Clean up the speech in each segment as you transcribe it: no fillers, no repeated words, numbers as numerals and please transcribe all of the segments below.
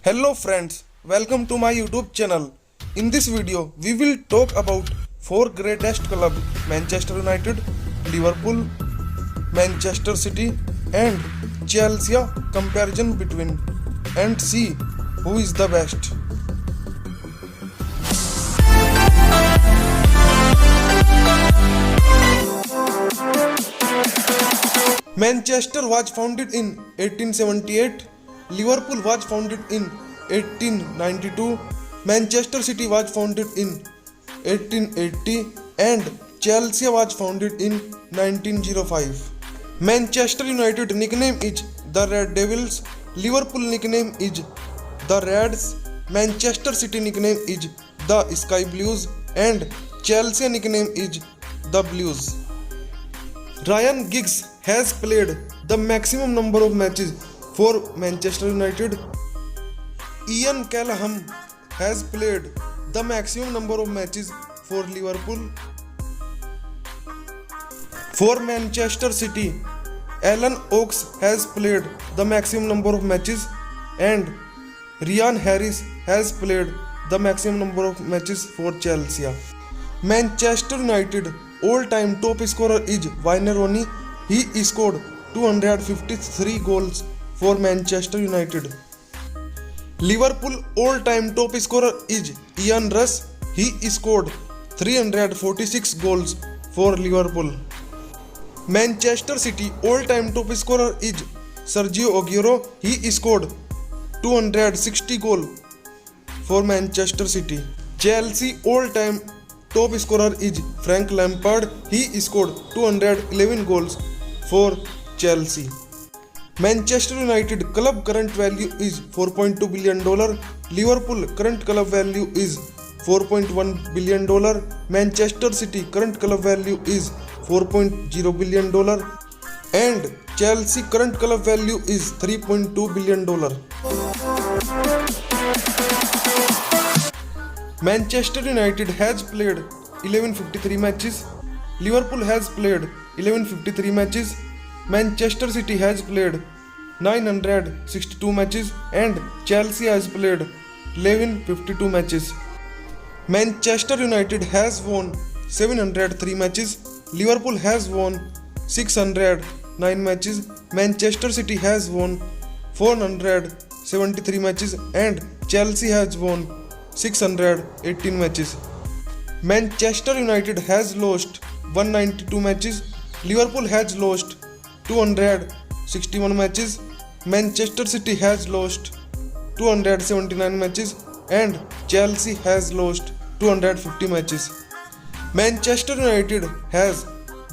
Hello friends, welcome to my YouTube channel. In this video, we will talk about 4 greatest club: Manchester United, Liverpool, Manchester City and Chelsea comparison between and see who is the best. Manchester was founded in 1878, Liverpool was founded in 1892, Manchester City was founded in 1880 and Chelsea was founded in 1905. Manchester United nickname is the Red Devils, Liverpool nickname is the Reds, Manchester City nickname is the Sky Blues and Chelsea nickname is the Blues. Ryan Giggs has played the maximum number of matches for Manchester United. Ian Callaghan has played the maximum number of matches for Liverpool. For Manchester City, Alan Oakes has played the maximum number of matches and Ryan Harris has played the maximum number of matches for Chelsea. Manchester United all-time top scorer is Wayne Rooney. He scored 253 goals for Manchester United. Liverpool all-time top scorer is Ian Rush. He scored 346 goals for Liverpool. Manchester City all-time top scorer is Sergio Aguero. He scored 260 goals for Manchester City. Chelsea all-time top scorer is Frank Lampard. He scored 211 goals for Chelsea. Manchester United club current value is $4.2 billion. Liverpool current club value is $4.1 billion. Manchester City current club value is $4.0 billion. And Chelsea current club value is $3.2 billion. Manchester United has played 1153 matches. Liverpool has played 1153 matches. Manchester City has played 962 matches and Chelsea has played 1152 matches. Manchester United has won 703 matches. Liverpool has won 609 matches. Manchester City has won 473 matches and Chelsea has won 618 matches. Manchester United has lost 192 matches. Liverpool has lost 261 matches. Manchester City has lost 279 matches and Chelsea has lost 250 matches. Manchester United has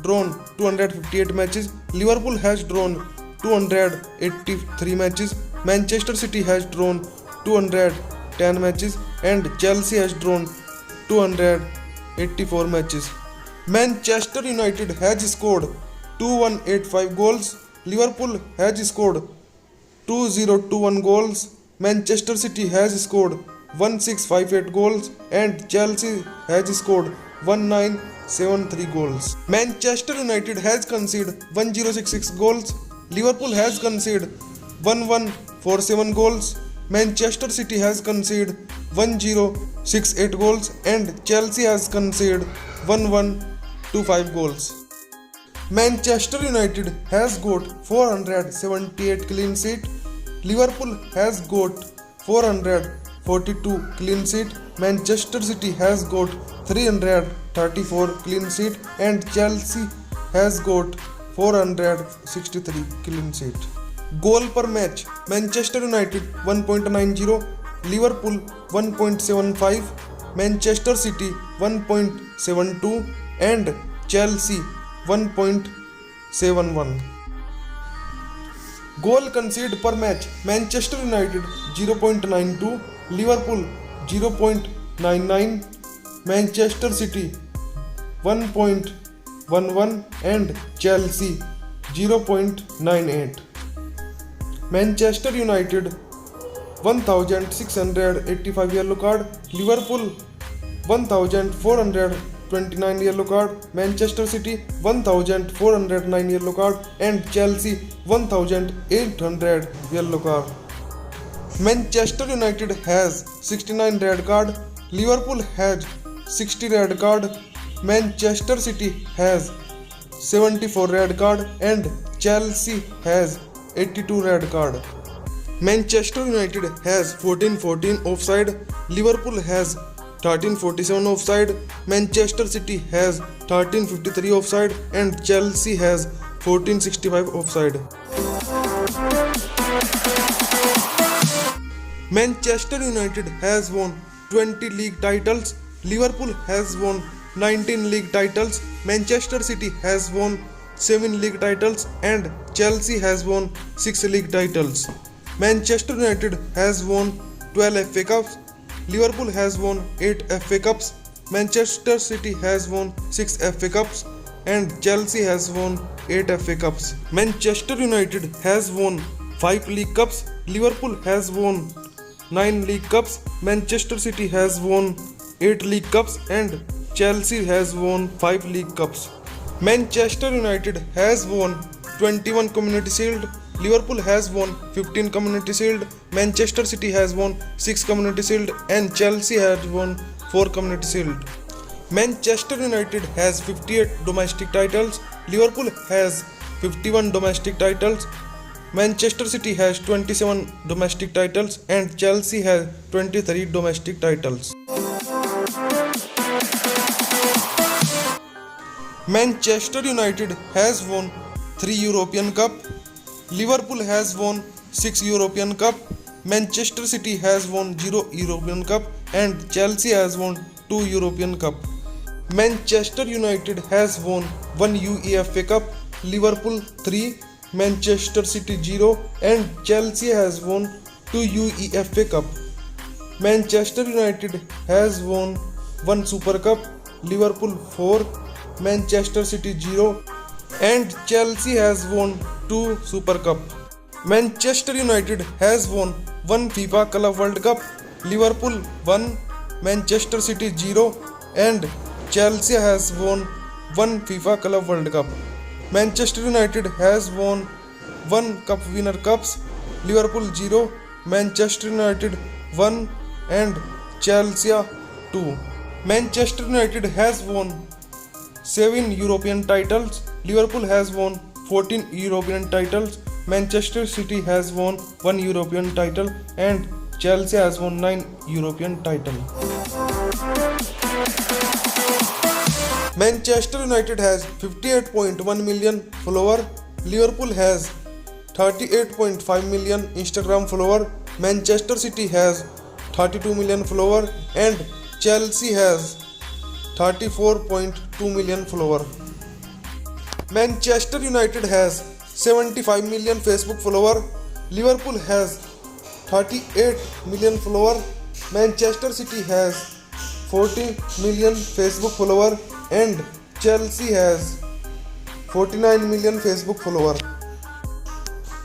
drawn 258 matches. Liverpool has drawn 283 matches. Manchester City has drawn 210 matches and Chelsea has drawn 284 matches. Manchester United has scored 2185 goals. Liverpool has scored 2021 goals. Manchester City has scored 1658 goals and Chelsea has scored 1973 goals. Manchester United has conceded 1066 goals. Liverpool has conceded 1147 goals. Manchester City has conceded 1068 goals and Chelsea has conceded 1125 goals. Manchester United has got 478 clean sheet. Liverpool has got 442 clean sheet. Manchester City has got 334 clean sheet and Chelsea has got 463 clean sheet. Goal per match: Manchester United 1.90, Liverpool 1.75, Manchester City 1.72 and Chelsea 1.71. Goal conceded per match: Manchester United 0.92, Liverpool 0.99, Manchester City 1.11 and Chelsea 0.98. Manchester United 1685 yellow card, Liverpool 1429 yellow card, Manchester City 1409 yellow card and Chelsea 1800 yellow card. Manchester United has 69 red card, Liverpool has 60 red card, Manchester City has 74 red card and Chelsea has 82 red card. Manchester United has 14-14 offside, Liverpool has 13-47 offside, Manchester City has 13-53 offside and Chelsea has 14-65 offside. Manchester United has won 20 league titles, Liverpool has won 19 league titles, Manchester City has won 7 league titles and Chelsea has won 6 league titles. Manchester United has won 12 FA Cups, Liverpool has won 8 FA Cups, Manchester City has won 6 FA Cups and Chelsea has won 8 FA Cups. Manchester United has won 5 League Cups, Liverpool has won 9 League Cups, Manchester City has won 8 League Cups and Chelsea has won 5 League Cups. Manchester United has won 21 Community Shield, Liverpool has won 15 Community Shield, Manchester City has won 6 Community Shield and Chelsea has won 4 Community Shield. Manchester United has 58 domestic titles, Liverpool has 51 domestic titles, Manchester City has 27 domestic titles and Chelsea has 23 domestic titles. Manchester United has won 3 European Cup, Liverpool has won 6 European Cup, Manchester City has won 0 European Cup and Chelsea has won 2 European Cup. Manchester United has won 1 UEFA Cup, Liverpool 3, Manchester City 0 and Chelsea has won 2 UEFA Cup. Manchester United has won 1 Super Cup, Liverpool 4, Manchester City 0 and Chelsea has won 2 Super Cup. Manchester United has won 1 FIFA Club World Cup, Liverpool 1, Manchester City 0 and Chelsea has won 1 FIFA Club World Cup. Manchester United has won 1 Cup Winner Cups, Liverpool 0, Manchester United 1 and Chelsea 2. Manchester United has won 7 European titles, Liverpool has won 14 European titles, Manchester City has won 1 European title and Chelsea has won 9 European titles. Manchester United has 58.1 million followers, Liverpool has 38.5 million Instagram followers, Manchester City has 32 million followers and Chelsea has 34.2 million followers. Manchester United has 75 million Facebook followers, Liverpool has 38 million followers, Manchester City has 40 million Facebook followers and Chelsea has 49 million Facebook followers.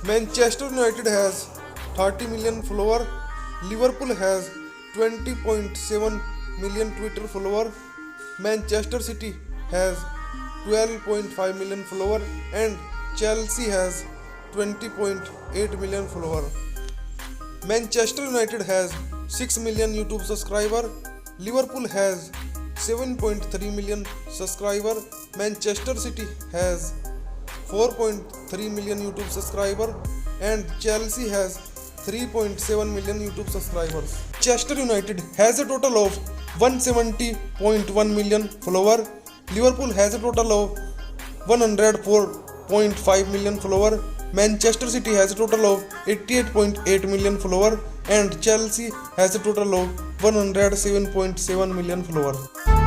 Manchester United has 30 million followers, Liverpool has 20.7 million Twitter followers, Manchester City has 12.5 million followers and Chelsea has 20.8 million followers. Manchester United has 6 million YouTube subscribers, Liverpool has 7.3 million subscribers, Manchester City has 4.3 million YouTube subscribers and Chelsea has 3.7 million YouTube subscribers. Manchester United has a total of 170.1 million followers, Liverpool has a total of 104.5 million followers, Manchester City has a total of 88.8 million followers and Chelsea has a total of 107.7 million followers.